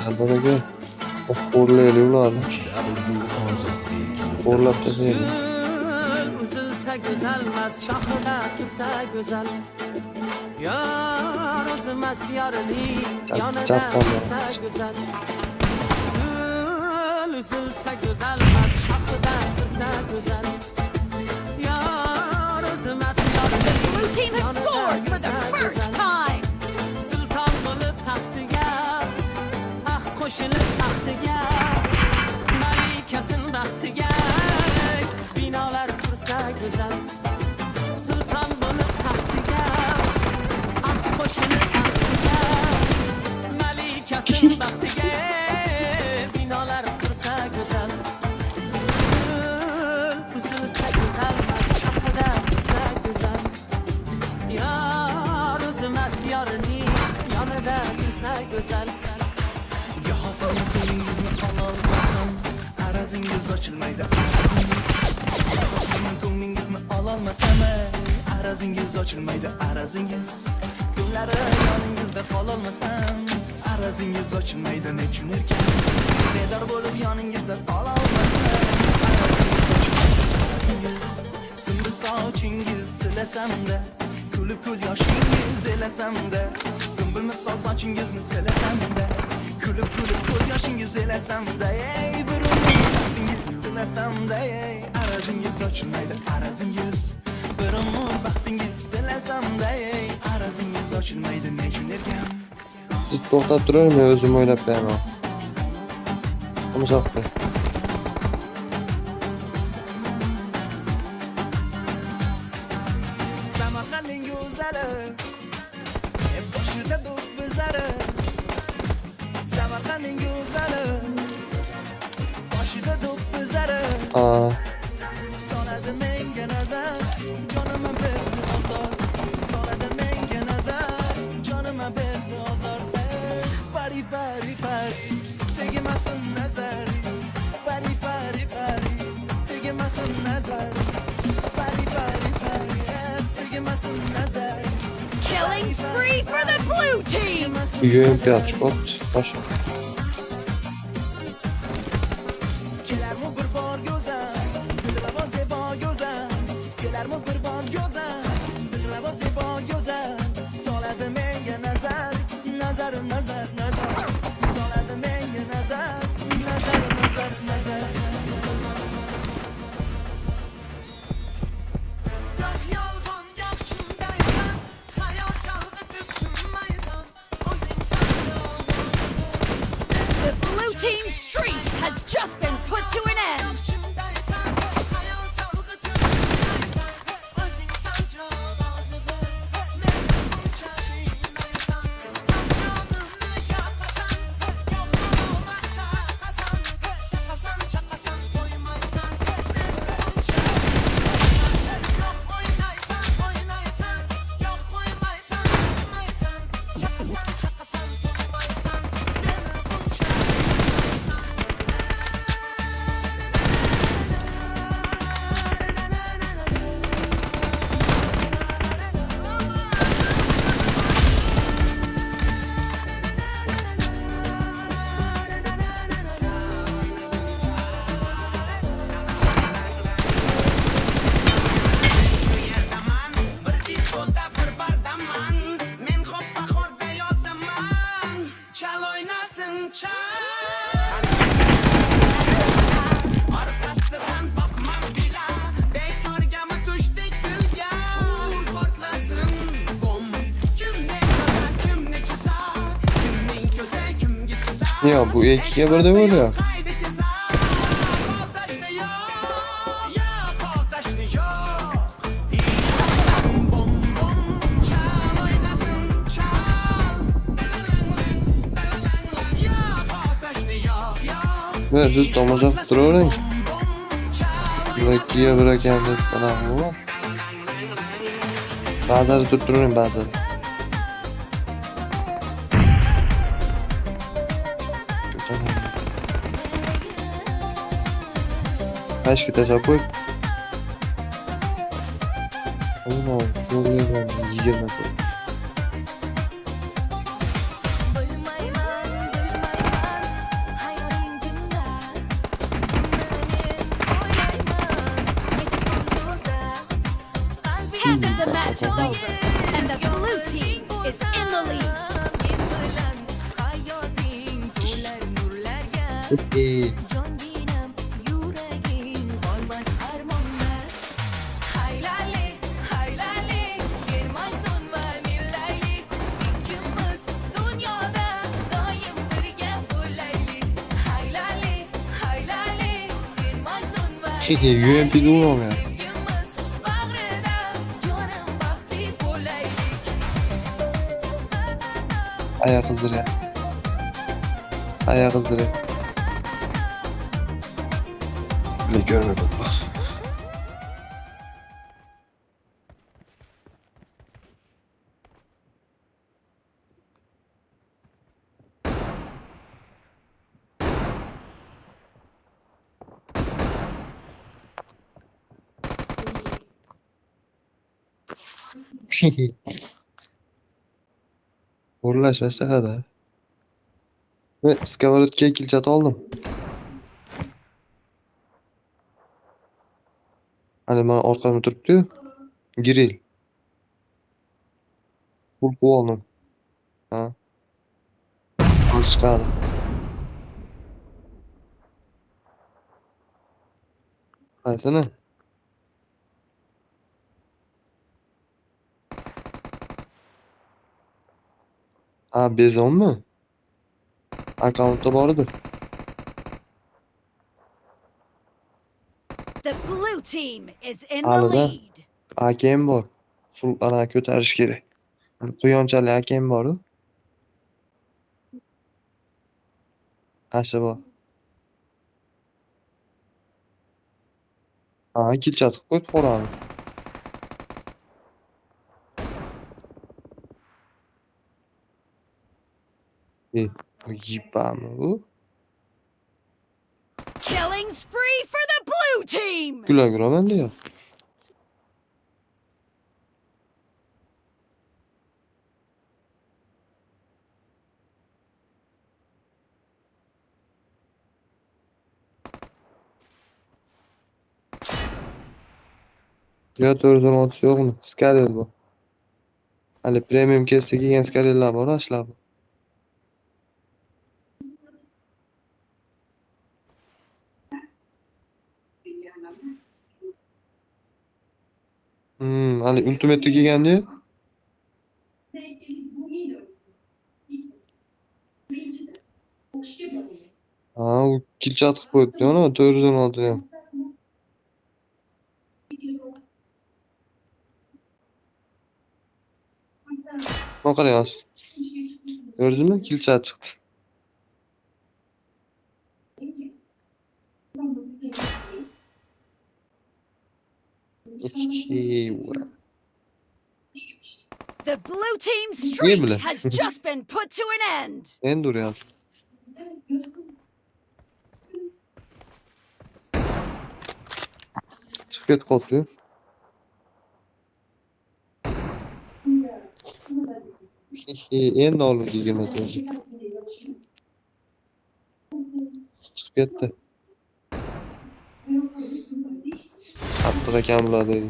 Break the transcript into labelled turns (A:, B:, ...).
A: Adamga o'g'irlayli ularni. O'g'irlab tashlaydi.
B: Uzilsa güzelmez, şahıda tutsa güzel. Yar uzmaz yarını, yanına tutsa güzel. Üzülse güzelmez, şahıda tutsa güzel. Yar uzmaz yarını,
C: Blue team has scored for the first time.
B: Sultan bulup taxtıga, ah qo'shilib taxtıga, malikasin baxtiga, binolar qursa güzel. Sultan bulup taxtıga, ah qo'shilib taxtıga, malikasin baxtiga, binolar qursa güzel. Uzilsa güzelmez, şahıda tutsa güzel. Yar uzmaz yarını, yanında dursa güzel.
D: Ya Hasan'ın koyunuzunu alalmasam arazingiz açılmaydı arazingiz. Ya Hasan'ın koyunuzunu alalmasam arazingiz açılmaydı arazingiz. Günleri yaningizda qololmasam arazingiz açılmaydı ne uchun erkan. Bedor bo'lib yoningizda qololmasam arazingiz. Sindi sochingiz silasamda kulib ko'z yoshingiz elasamda. Sunbul misol sochingizni silasamda kulib ko'z yoshingiz elasamda. Ey bir umr baxtingiz tilasamda. Ey arazingiz ochilmaydi arazingiz. Bir umr baxtingiz tilasamda. Ey arazingiz ochilmaydi ne uchun erkan.
A: Siz to'xtab turing, men o'zim o'ylab beraman. Qo'msaqqa.
D: Samarqandning go'zali boshida do'q bizari. Samarqandning go'zali boshida do'q bizari. Soladi menga nazar, jonimga berdi ozor. Soladi menga nazar, jonimga berdi ozor. Pari pari pari, tegmasin nazar. Pari pari pari, tegmasin nazar. Pari pari pari, tegmasin nazar.
C: Killing spree for the blue team.
A: Uyum piyoch, ot, bosh.
D: Kelarmi bir bor go'zal, dilrabo zebo go'zal. Kelarmi bir bor go'zal, dilrabo zebo go'zal. Soladi menga nazar, nazar nazar nazar. Soladi menga nazar, nazar nazar nazar. Yo'q yolg'on yo'q shundaysan, hayot chalg'itib tushunmaysan. O'zing
C: The blue team streak has just been put to an end.
A: Ya bu ikkiga birda bo'lyapti. Ben siz tomosha qilib turavering. Bir ikkiga bir ekan deb qanaqa. Ba'zan turib turavering ba'zan. Kaçki tasavvur? Ama zorlayacağım 20 koy.
C: match is over, and the blue team is in the lead.
A: Okey. UMP'de vurmam ya. Ayak hızdır ya. Ayak hızdır ya. Bile görmedim. Uğurlaşmasa kadar. Ve skavarotka kilchat oldim. Hani mana orqamda turibdi. Grill. Pul oldim. Ha. Al chiqadi. Qaysini? Ha, Bezonmi? Akkauntda bor edi.
C: The blue team is in the
A: Alida.
C: lead.
A: AKM bor. Sultana ko'tarish kerak. Quyonchali AKM bor-ku. Asha bor. Ha, kilchat qilib qo'yib qo'rani. Yipami bu.
C: Killing spree for the blue team.
A: Gülaman diyor. Ya 416 yo'qmi? Skarel bu. Hali premium kesda kelgan skarellar bor, ashlar bu. Hali ultimate'da kelgandi. Ha, u kilchat qilib qo'yibdi, ana 416 ham. Mana qarayapsiz. Ko'rdingmi? Kilchat chiqdi.
C: The blue team's
A: Niye
C: streak
A: böyle?
C: has just been put to an end.
A: En duruyor. Çıkıp koptu. En doğru diyeceğim mesela. Çıkıp gitti. Hatta da kamla değil.